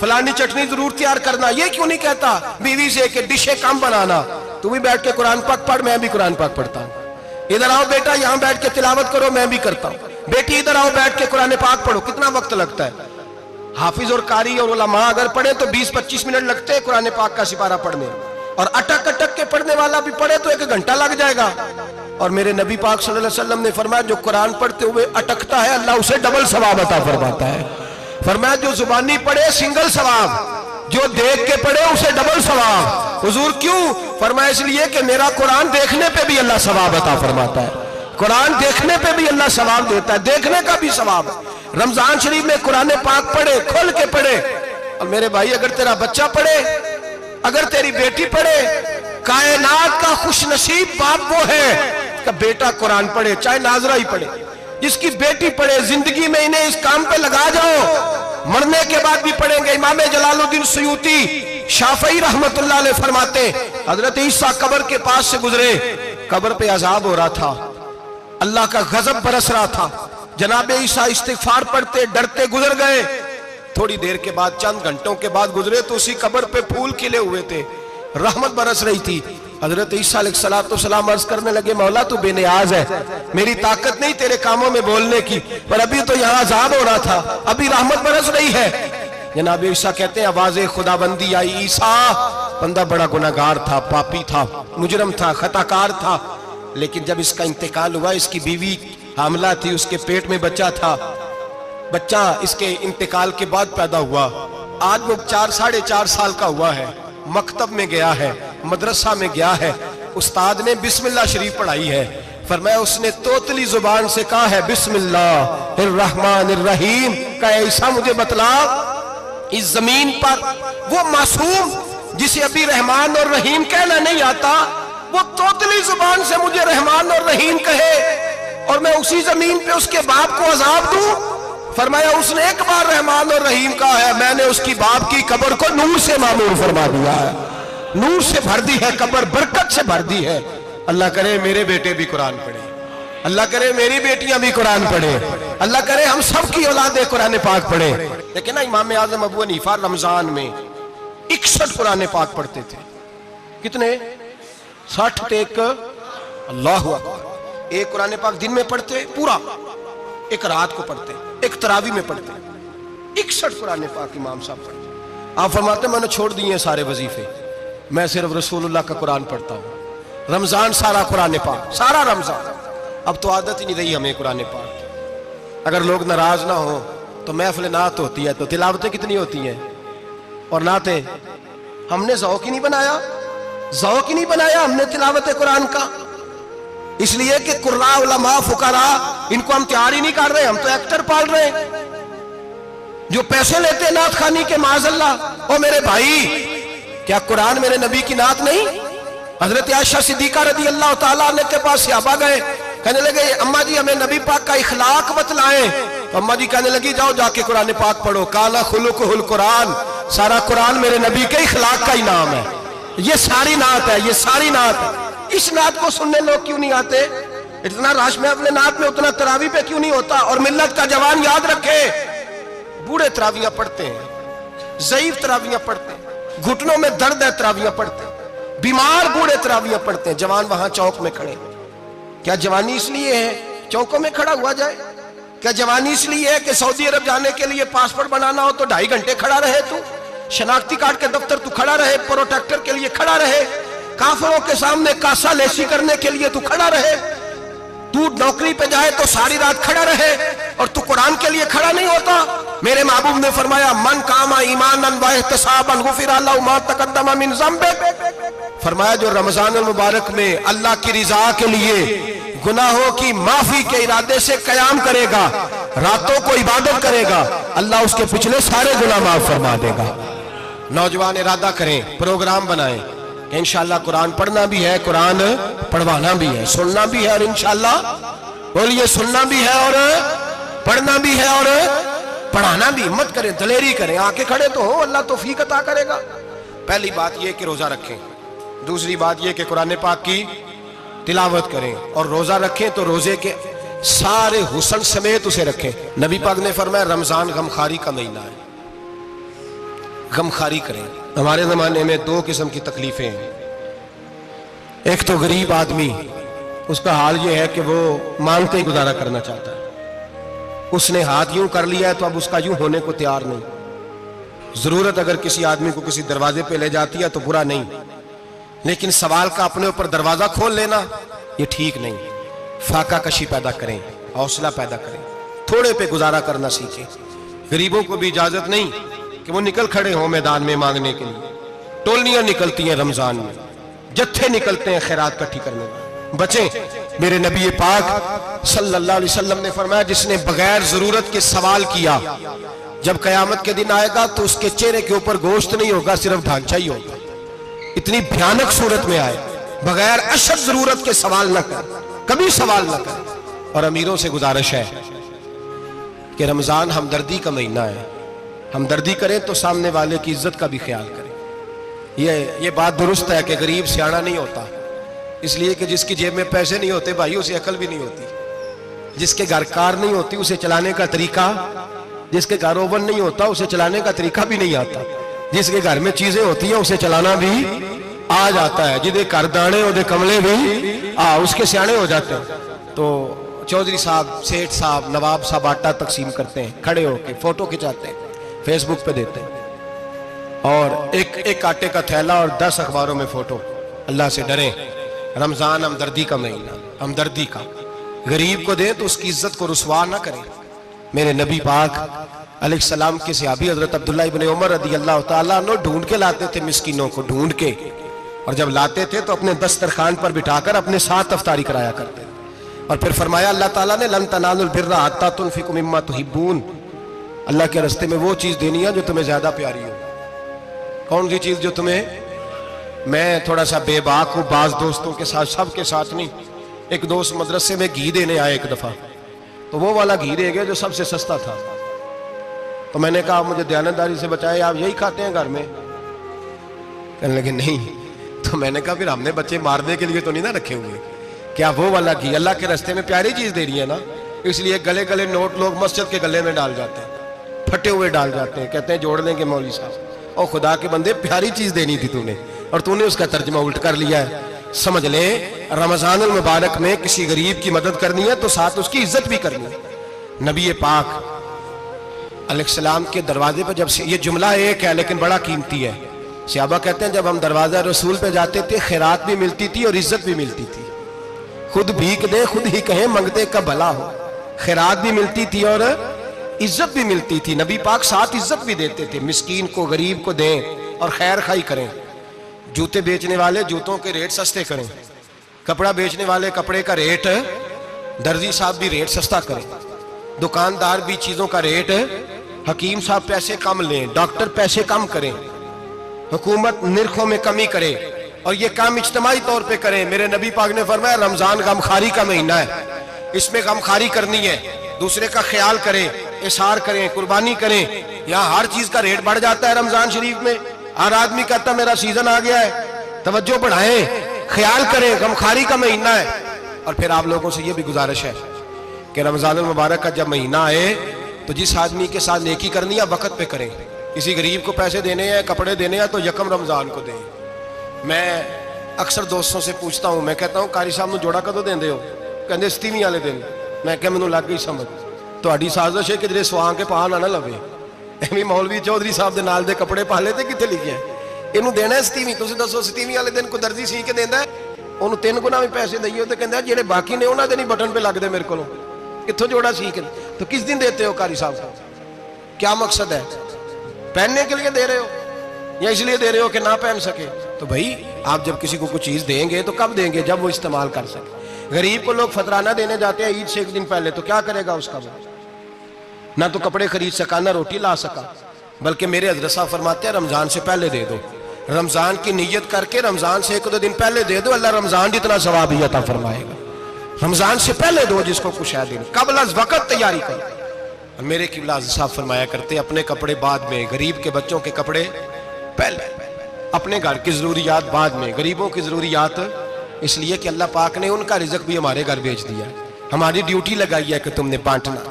फलानी चटनी जरूर तैयार करना। ये क्यों नहीं कहता बीवी से कि डिशे कम बनाना, तू भी बैठ के कुरान पाक पढ़, मैं भी कुरान पाक पढ़ता हूँ। इधर आओ बेटा, यहाँ बैठ के तिलावत करो, मैं भी करता हूँ। बेटी इधर आओ, बैठ के कुरान पाक पढ़ो। कितना वक्त लगता है? हाफिज और कारी और उलमा अगर पढ़े तो 20-25 मिनट लगते हैं कुरान पाक का सिपारा पढ़ने, और अटक अटक के पढ़ने वाला भी पढ़े तो 1 घंटा लग जाएगा। और मेरे नबी पाक सल्लल्लाहु अलैहि वसल्लम ने फरमाया जो कुरान पढ़ते हुए अटकता है अल्लाह उसे डबल सवाब अता फरमाता है। फरमाया जो जुबानी पढ़े सिंगल सवाब, जो देख के पढ़े उसे डबल सवाब। हुजूर क्यों? फरमाया इसलिए कि मेरा कुरान देखने पे भी अल्लाह सवाब अता फरमाता है। कुरान देखने पे भी अल्लाह सवाब देता है, देखने का भी सवाब। रमजान शरीफ में कुरान पाक पढ़े, खोल के पढ़े। और मेरे भाई अगर तेरा बच्चा पढ़े, अगर तेरी बेटी पढ़े, कायनात का खुशनसीब बाप वो है कि बेटा कुरान पढ़े, चाहे नाजरा ही पढ़े। जिसकी बेटी पढ़े, जिंदगी में इन्हें इस काम पे लगा जाओ, मरने के बाद भी पढ़ेंगे। इमाम जलालुद्दीन सुयूती शाफई रहमतुल्लाह अलैह फरमाते, हजरत ईसा कब्र के पास से गुजरे, कब्र पे अजाब हो रहा था, अल्लाह का गजब बरस रहा था। जनाब ईसा इस्तिगफार पढ़ते डरते गुजर गए। थोड़ी देर के बाद, चंद घंटों के बाद गुजरे तो उसी कब्र पे फूल खिले हुए थे, रहमत बरस रही थी। हजरत ईसा अलैहिस्सलाम अर्ज करने लगे, मौला तू बेनियाज है, मेरी ताकत नहीं तेरे कामों में बोलने की, पर अभी तो यहाँ अजाब हो रहा था, अभी रहमत बरस रही है। जनाब ईसा कहते हैं आवाज़े खुदाबंदी आई, ईसा बंदा बड़ा गुनाहगार था, पापी था, मुजरम था, खताकार था, लेकिन जब इसका इंतकाल हुआ, इसकी बीवी हामला थी, उसके पेट में बच्चा था, बच्चा इसके इंतकाल के बाद पैदा हुआ। आज वो 4-4.5 साल का हुआ है, मकतब में गया है, मदरसा में गया है, उस्ताद ने बिस्मिल्लाह शरीफ पढ़ाई है। फरमाया उसने तोतली जुबान से कहा है बिस्मिल्लाहिर्रहमानिर्रहीम का, ऐसा मुझे बतला इस जमीन पर वो मासूम जिसे अभी रहमान और रहीम कहना नहीं आता, वो तोतली जुबान से मुझे रहमान और रहीम कहे और मैं उसी जमीन पे उसके बाप को अजाब दूं। फरमाया उसने एक बार रहमान और रहीम कहा है, मैंने उसकी बाप की कब्र को नूर से मामूर फरमा दिया है, नूर से भर दी है कब्र, बरकत से भर दी है। अल्लाह करे मेरे बेटे भी कुरान पढ़े, अल्लाह करे मेरी बेटियां भी कुरान पढ़े, अल्लाह करे हम सब की औलादे कुरान पाक पढ़े। लेकिन ना इमाम आजम अबू हनीफा रमजान में 61 कुरान पाक पढ़ते थे। कितने? 60 टेक। अल्लाह अकबर। एक कुरान पाक दिन में पढ़ते पूरा, एक रात को पढ़ते, एक तरावी में पढ़ते। 61 कुरान पाक इमाम साहब पढ़ते। आप फरमाते मैंने छोड़ दिए सारे वजीफे, मैं सिर्फ रसूलुल्लाह का कुरान पढ़ता हूँ। रमजान सारा कुरान पाक, सारा रमजान। अब तो आदत ही नहीं रही हमें कुरान पाक। अगर लोग नाराज ना हो तो महफिल नात होती है तो तिलावतें कितनी होती हैं, और नाते हमने ज़ौक़ ही नहीं बनाया, ज़ौक़ ही नहीं बनाया हमने तिलावत कुरान का। इसलिए कि कुर्रा उलमा फुकरा इनको हम तैयार ही नहीं कर रहे, हम तो एक्टर पाल रहे हैं जो पैसे लेते हैं नात खानी के माज़अल्लाह। ओ मेरे भाई, क्या कुरान मेरे नबी की नात नहीं? हजरत आयशा सिद्दीका रज़ी अल्लाह तआला अन्हा के पास सहाबा गए, कहने लगे अम्मा जी हमें नबी पाक का इखलाक बतलाएं। तो अम्मा जी कहने लगी जाओ जाके कुरान पाक पढ़ो, काला खुलुकुहुल कुरान, सारा कुरान मेरे नबी के इखलाक का ही नाम है। ये सारी नात है, ये सारी नात है। इस नात को सुनने लोग क्यों नहीं आते? इतना राश में अपने नात में, उतना तरावी पे क्यों नहीं होता? और मिल्लत का जवान याद रखे, बूढ़े तरावियां पढ़ते हैं, ज़ईफ तरावियां पढ़ते हैं, घुटनों में दर्द है तरावियां पढ़ते हैं, बीमार बूढ़े तरावियां पढ़ते हैं, जवान वहां चौक में खड़े। क्या जवानी इसलिए है चौकों में खड़ा हुआ जाए? क्या जवानी इसलिए है कि सऊदी अरब जाने के लिए पासपोर्ट बनाना हो तो 2.5 घंटे खड़ा रहे तू, शनाख्ती कार्ड के दफ्तर तू खड़ा रहे, प्रोटेक्टर के लिए खड़ा रहे, काफिरों के सामने कासा लेसी करने के लिए तू खड़ा रहे, तू नौकरी पे जाए तो सारी रात खड़ा रहे, और तू कुरान के लिए खड़ा नहीं होता? मेरे महबूब ने फरमाया मन कामा ईमानन व इहतिसाबन गुफिरा लहु मा तक़द्दम मिन ज़ंबि। फरमाया जो रमजान मुबारक में अल्लाह की रिजा के लिए गुनाहों की माफी के इरादे से कयाम करेगा, रातों को इबादत करेगा, अल्लाह उसके पिछले सारे गुनाह माफ फरमा देगा। नौजवान इरादा करें, प्रोग्राम बनाएं कि इंशाअल्लाह कुरान पढ़ना भी है, कुरान पढ़वाना भी है, सुनना भी है, और इंशाअल्लाह बोलिए सुनना भी है और पढ़ना भी है और पढ़ाना भी। हिम्मत करें, दलेरी करें, आके खड़े तो हो, अल्लाह तौफीक अता करेगा। पहली बात यह कि रोजा रखें, दूसरी बात यह कि कुरान पाक की तिलावत करें, और रोजा रखें तो रोजे के सारे हुस्न समेत उसे रखें। नबी पाक ने फरमाया रमजान गमखारी का महीना है, गमखारी करें। हमारे जमाने में दो किस्म की तकलीफें हैं। एक तो गरीब आदमी, उसका हाल यह है कि वो मांगते ही गुजारा करना चाहता है। उसने हाथ यूं कर लिया है तो अब उसका यूं होने को तैयार नहीं। जरूरत अगर किसी आदमी को किसी दरवाजे पे ले जाती है तो बुरा नहीं, लेकिन सवाल का अपने ऊपर दरवाजा खोल लेना ये ठीक नहीं। फाका कशी पैदा करें, हौसला पैदा करें, थोड़े पे गुजारा करना सीखें। गरीबों को भी इजाजत नहीं कि वो निकल खड़े हों मैदान में मांगने के लिए। टोलियां निकलती हैं रमजान में, जत्थे निकलते हैं खैरात इकट्ठी करने में। बचें। मेरे नबी पाक सल्लल्लाहु अलैहि वसल्लम ने फरमाया जिसने बगैर जरूरत के सवाल किया, जब कयामत के दिन आएगा तो उसके चेहरे के ऊपर गोश्त नहीं होगा, सिर्फ ढांचा ही होगा। इतनी भयानक सूरत में आए, बगैर अशद जरूरत के सवाल न कर, कभी सवाल न कर। और अमीरों से गुजारिश है कि रमजान हमदर्दी का महीना है, हमदर्दी करें तो सामने वाले की इज्जत का भी ख्याल करें। ये बात दुरुस्त है कि गरीब सियाना नहीं होता, इसलिए कि जिसकी जेब में पैसे नहीं होते भाई उसे अकल भी नहीं होती। जिसके घर कार नहीं होती उसे चलाने का तरीका, जिसके घर ओवन नहीं होता उसे चलाने का तरीका भी नहीं आता। जिसके घर में चीजें होती हैं उसे चलाना भी आ जाता है। जिदे घर दाने ओदे कमले भी उसके सियाने हो जाते हैं। तो चौधरी साहब, सेठ साहब, नवाब साहब आटा तकसीम करते हैं, खड़े होके फोटो खिंचाते हैं, फेसबुक पे देते हैं, और एक आटे का थैला और 10 अखबारों में फोटो। अल्लाह से डरें। रमजान हमदर्दी का महीना, हमदर्दी का। गरीब को दें तो उसकी इज्जत को रुसवा ना करें। मेरे नबी पाक अलैहिस्सलाम के सहाबी हजरत अब्दुल्ला इब्न उमर रदी अल्लाह तआला अन्हु ढूंढ के लाते थे मिस्कीनों को, ढूंढ के, और जब लाते थे तो अपने दस्तरखान पर बिठाकर अपने साथ अफ्तारी कराया करते थे। और फिर फरमाया अल्लाह ताला ने लन तनालुल बिर्रा हत्ता तुनफिकु मिम्मा तुहिब्बून, अल्लाह के रास्ते में वो चीज देनी है जो तुम्हें ज्यादा प्यारी हो। कौन सी चीज जो तुम्हें, मैं थोड़ा सा बेबाक हूँ, बाज दोस्तों के साथ, सब के साथ नहीं। एक दोस्त मदरसे में घी देने आए एक दफा, तो वो वाला घी दे गए जो सबसे सस्ता था। तो मैंने कहा मुझे दयानतदारी से बचाए, आप यही खाते हैं घर में? कहने लगे नहीं। तो मैंने कहा फिर हमने बच्चे मारने के लिए तो नहीं ना रखे हुए, क्या वो वाला घी अल्लाह के रास्ते में प्यारी चीज दे रही है ना, इसलिए गले गले नोट लोग मस्जिद के गले में डाल जाते हैं, फटे हुए डाल जाते हैं, कहते हैं जोड़ लेंगे मौलवी साहब। और खुदा के बंदे प्यारी चीज देनी थी तूने, और तूने उसका तर्जमा उल्ट कर लिया है। समझ ले, रमजानुल मुबारक में किसी गरीब की मदद करनी है तो साथ उसकी इज्जत भी करनी है। नबी पाक अलैहिस्सलाम के दरवाजे पर जब से, ये जुमला एक है लेकिन बड़ा कीमती है। सहाबा कहते हैं जब हम दरवाजा रसूल पे जाते थे खैरात भी मिलती थी और इज्जत भी मिलती थी। खुद भीख दे खुद ही कहें मंगते का भला हो, खैरात भी मिलती थी और इज्जत भी मिलती थी। नबी पाक साथ इज्जत भी देते थे, मिस्कीन को गरीब को दें और खैर खाई करें। जूते बेचने वाले जूतों के रेट सस्ते करें, कपड़ा बेचने वाले कपड़े का रेट, दर्जी साहब भी रेट सस्ता करें, दुकानदार भी चीजों का रेट, हकीम साहब पैसे कम लें, डॉक्टर पैसे कम करें, हुकूमत निर्खों में कमी करे, और ये काम इज्तिमाई तौर पे करें। मेरे नबी पाक ने फरमाया रमजान गमखारी का महीना है, इसमें गमखारी करनी है, दूसरे का ख्याल करें, इशार करें, कुर्बानी करें। यहाँ हर चीज का रेट बढ़ जाता है रमजान शरीफ में। हर आदमी कहता मेरा सीजन आ गया है, तवज्जो बढ़ाएं, ख्याल करें, गमखारी का महीना है। और फिर आप लोगों से ये भी गुजारिश है कि रमजान मुबारक का जब महीना आए तो जिस आदमी के साथ नेकी करनी है वक्त पे करें। किसी गरीब को पैसे देने हैं, कपड़े देने हैं तो यकम रमजान को दें। मैं अक्सर दोस्तों से पूछता हूँ, मैं कहता हूँ कारी साहब नूं जोड़ा कदों देंदे हो? कहते 27 वाले दिन। मैं क्या मैनूं लग गई समझ, तुहाडी साजिश है कि ਜਿਹੜੇ ਸਵਾ ਕੇ ਪਾ ਨਾ ਲਵੇ। ਐਵੇਂ मौलवी चौधरी साहब ਦੇ ਨਾਲ ਦੇ ਕੱਪੜੇ ਪਾ ਲੇ ਤੇ ਕਿੱਥੇ ਲਿਖਿਆ ਇਹਨੂੰ ਦੇਣਾ 27? ਤੁਸੀਂ ਦੱਸੋ 27 ਵਾਲੇ ਦਿਨ ਕੋ ਦਰਜੀ ਸੀ ਕੇ ਦਿੰਦਾ, ਉਹਨੂੰ 3 ਗੁਣਾ ਵੀ ਪੈਸੇ ਦਈਓ ਤੇ ਕਹਿੰਦਾ ਜਿਹੜੇ ਬਾਕੀ ਨੇ ਉਹਨਾਂ ਦੇ ਨਹੀਂ ਬਟਨ पे ਲੱਗਦੇ ਮੇਰੇ ਕੋਲੋਂ, कित्थों जोड़ा सीख? तो किस दिन देते हो कारी साहब को? क्या मकसद है? पहनने के लिए दे रहे हो या इसलिए दे रहे हो कि ना पहन सके? तो भाई आप जब किसी को कुछ चीज देंगे तो कब देंगे? जब वो इस्तेमाल कर सके। गरीब को लोग फतराना देने जाते हैं ईद से एक दिन पहले, तो क्या करेगा उसका? ना तो कपड़े खरीद सका ना रोटी ला सका। बल्कि मेरे हज़रत साहब फरमाते हैं रमजान से पहले दे दो, रमजान की नीयत करके रमजान से 1-2 दिन पहले दे दो, अल्लाह रमजान जितना सवाब ही अता फरमाएगा। रमजान से पहले दो जिसको कुछ है दिन, कबल अज़ वक़्त तैयारी कर। और मेरे क़िबला साहब फरमाया करते अपने कपड़े बाद में, गरीब के बच्चों के कपड़े पहले, अपने घर की ज़रूरियात बाद में, गरीबों की ज़रूरियात। इसलिए कि अल्लाह पाक ने उनका रिज़्क़ भी हमारे घर भेज दिया। हमारी ड्यूटी लगाई है कि तुमने बांटना,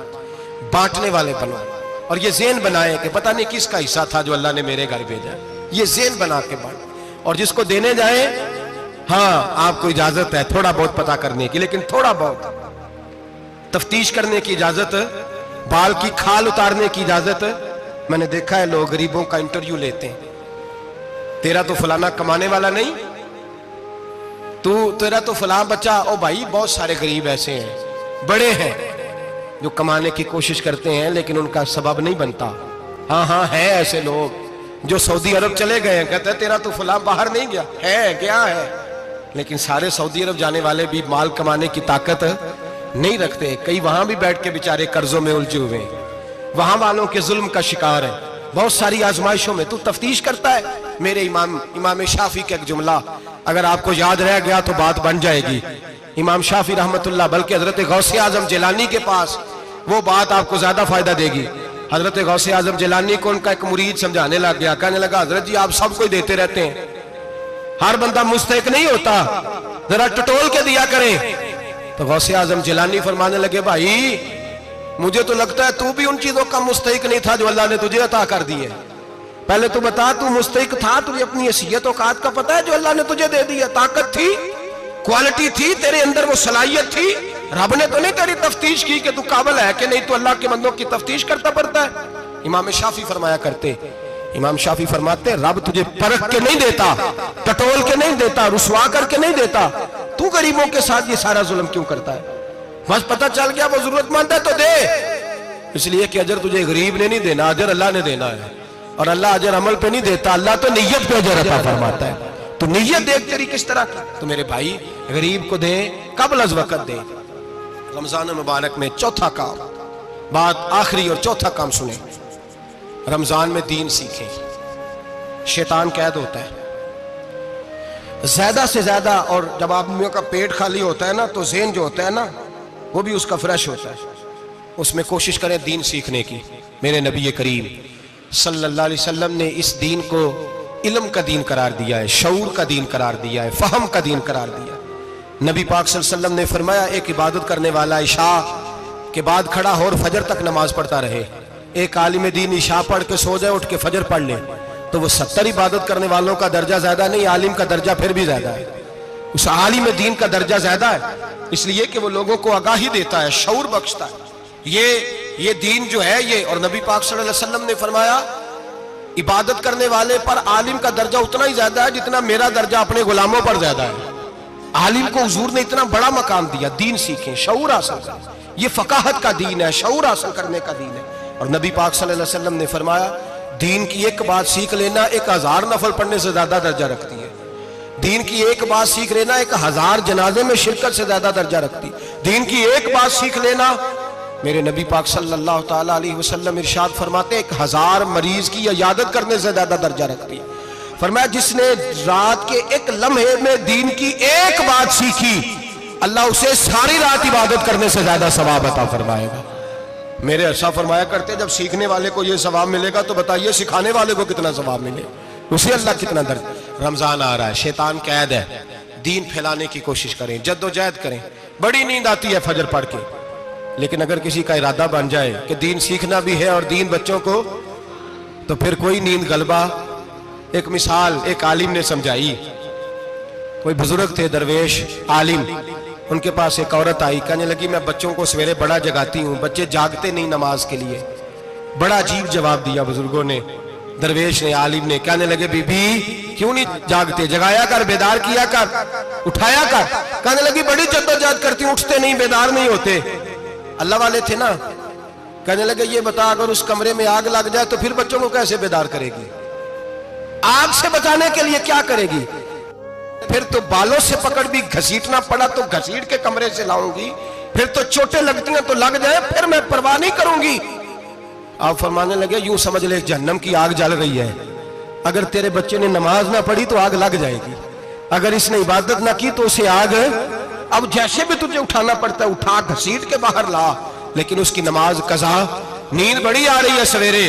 बांटने वाले बनो। और ये ज़हन बनाए कि पता नहीं किसका हिस्सा था जो अल्लाह ने मेरे घर भेजा, ये ज़हन बना के बांट। और जिसको देने जाए, हाँ आपको इजाजत है थोड़ा बहुत पता करने की, लेकिन थोड़ा बहुत तफ्तीश करने की इजाजत, बाल की खाल उतारने की इजाजत। मैंने देखा है लोग गरीबों का इंटरव्यू लेते हैं, तेरा तो फलाना कमाने वाला नहीं, तेरा तो फलां बच्चा। ओ भाई बहुत सारे गरीब ऐसे हैं, बड़े हैं, जो कमाने की कोशिश करते हैं लेकिन उनका सबब नहीं बनता। हाँ हाँ है ऐसे लोग जो सऊदी अरब चले गए हैं, कहते हैं तेरा तो फलां बाहर नहीं गया, है क्या है, लेकिन सारे सऊदी अरब जाने वाले भी माल कमाने की ताकत नहीं रखते। कई वहां भी बैठ के बेचारे कर्जों में उलझे हुए हैं, वहां वालों के जुल्म का शिकार है। बहुत सारी आजमाइशों में तू तफ्तीश करता है। मेरे इमाम शाफी का एक जुमला अगर आपको याद रह गया तो बात बन जाएगी। इमाम शाफी रहमतुल्लाह, बल्कि हजरत गौसे आजम जिलानी के पास वो बात आपको ज्यादा फायदा देगी। हजरत गौसे आजम जिलानी को उनका एक मुरीद समझाने लग गया, कहने लगा हजरत जी आप सबको देते रहते हैं, हर बंदा मुस्तहिक नहीं होता, जरा टटोल के दिया करें। तो गौसे आजम जिलानी फरमाने लगे भाई मुझे तो लगता है तू भी उन चीजों का मुस्तहिक नहीं था जो अल्लाह ने तुझे अता कर दी है। पहले तो बता तू मुस्तहिक था, तुझे अपनी हैसियत औकात का पता है जो अल्लाह ने तुझे दे दी है, ताकत थी, क्वालिटी थी, तेरे अंदर वो सलाहियत थी। रब ने तो नहीं तेरी तफ्तीश की कि तू काबिल है कि नहीं, तो अल्लाह के बंदों की तफ्तीश करता पड़ता है। इमाम शाफी फरमाया करते, इमाम शाफी फरमाते रब तुझे परख के नहीं देता, टटोल के नहीं देता, रुसवा करके नहीं देता, तू गरीबों के साथ ये सारा जुल्म क्यों करता है। बस पता चल गया वो जरूरतमंद है तो दे, इसलिए कि अजर तुझे गरीब ने नहीं देना, अजर अल्लाह ने देना है। और अल्लाह अजर अमल पे नहीं देता, अल्लाह तो नीयत पे अजर अता फरमाता है। तो नीयत देख तेरी किस तरह की। तो मेरे भाई गरीब को दे, कबल अज वक्त दे। रमजान मुबारक में चौथा काम, बात आखिरी और चौथा काम सुने, रमजान में दीन सीखें। शैतान कैद होता है ज्यादा से ज्यादा, और जब आदमियों का पेट खाली होता है ना तो ज़हन जो होता है ना वो भी उसका फ्रेश होता है। उसमें कोशिश करें दीन सीखने की। मेरे नबी करीम सल्लल्लाहु अलैहि वसल्लम ने इस दीन को इल्म का दीन करार दिया है, शऊर का दीन करार दिया है, फहम का दीन करार दिया। नबी पाक सल्लल्लाहु अलैहि वसल्लम ने फरमाया एक इबादत करने वाला इशा के बाद खड़ा हो और फजर तक नमाज पढ़ता रहे। एक आलिम दीन इशा पढ़ के सो जाए, उठ के फजर पढ़ ले, तो वो 70 इबादत करने वालों का दर्जा ज्यादा नहीं, आलिम का दर्जा फिर भी ज्यादा है। उस आलिम दीन का दर्जा ज्यादा है, इसलिए कि वो लोगों को आगाही देता है, शऊर बख्शता है। ये दीन जो है ये, और नबी पाक सल्लल्लाहु अलैहि वसल्लम ने फरमाया इबादत करने वाले पर आलिम का दर्जा उतना ही ज्यादा है जितना मेरा दर्जा अपने गुलामों पर ज्यादा है। आलिम को हुजूर ने इतना बड़ा मकाम दिया। दीन सीखें, शऊर हासिल करें, ये फकाहत का दीन है, शऊर हासिल करने का दीन है। और नबी पाक सल्लल्लाहु अलैहि वसल्लम ने फरमाया दीन की एक बात सीख लेना 1000 नफल पढ़ने से ज्यादा दर्जा रखती है। दीन की एक बात सीख लेना 1000 जनाजे में शिरकत से ज्यादा दर्जा रखती। दीन की एक बात सीख लेना, मेरे नबी पाक सल्लल्लाहु ताला अलैहि वसल्लम इरशाद फरमाते 1000 मरीज की इयादत करने से ज्यादा दर्जा रखती है। फरमाया जिसने रात के एक लम्हे में दीन की एक बात सीखी, अल्लाह उसे सारी रात इबादत करने से ज्यादा सवाब अता फरमाएगा। मेरे अर्शा फरमाया करते जब सीखने वाले को यह सवाब मिलेगा तो बताइए सिखाने वाले को कितना सवाब मिले, उसे अल्लाह कितना दर्जा। रमजान आ रहा है, शैतान कैद है, दीन फैलाने की कोशिश करें, जद्दोजहद करें। बड़ी नींद आती है फजर पढ़ के, लेकिन अगर किसी का इरादा बन जाए कि दीन सीखना भी है और दीन बच्चों को, तो फिर कोई नींद गलबा। एक मिसाल एक आलिम ने समझाई। कोई बुजुर्ग थे, दरवेश आलिम, उनके पास एक औरत आई, कहने लगी मैं बच्चों को सवेरे बड़ा जगाती हूँ, बच्चे जागते नहीं नमाज के लिए। बड़ा अजीब जवाब दिया बुजुर्गों ने, दरवेश ने, आलिम ने। कहने लगे बीबी क्यों नहीं जागते, जगाया कर, बेदार किया कर, उठाया कर। कहने लगी बड़ी जद्दोजहद करती हूँ, उठते नहीं, बेदार नहीं होते। अल्लाह वाले थे ना। कहने लगे ये बता अगर उस कमरे में आग लग जाए तो फिर बच्चों को कैसे बेदार करेगी, आग से बचाने के लिए क्या करेगी। फिर तो बालों से पकड़ भी घसीटना पड़ा तो घसीट के कमरे से लाऊंगी, फिर तो चोटें लगती हैं तो लग जाए, फिर मैं परवाह नहीं करूंगी। आप फरमाने लगे यूं समझ ले जहन्नम की आग जल रही है, अगर तेरे बच्चे ने नमाज ना पढ़ी तो आग लग जाएगी, अगर इसने इबादत ना की तो उसे आग, अब जैसे भी तुझे उठाना पड़ता है उठा घसीट के बाहर ला, लेकिन उसकी नमाज कज़ा। नींद बड़ी आ रही है सवेरे,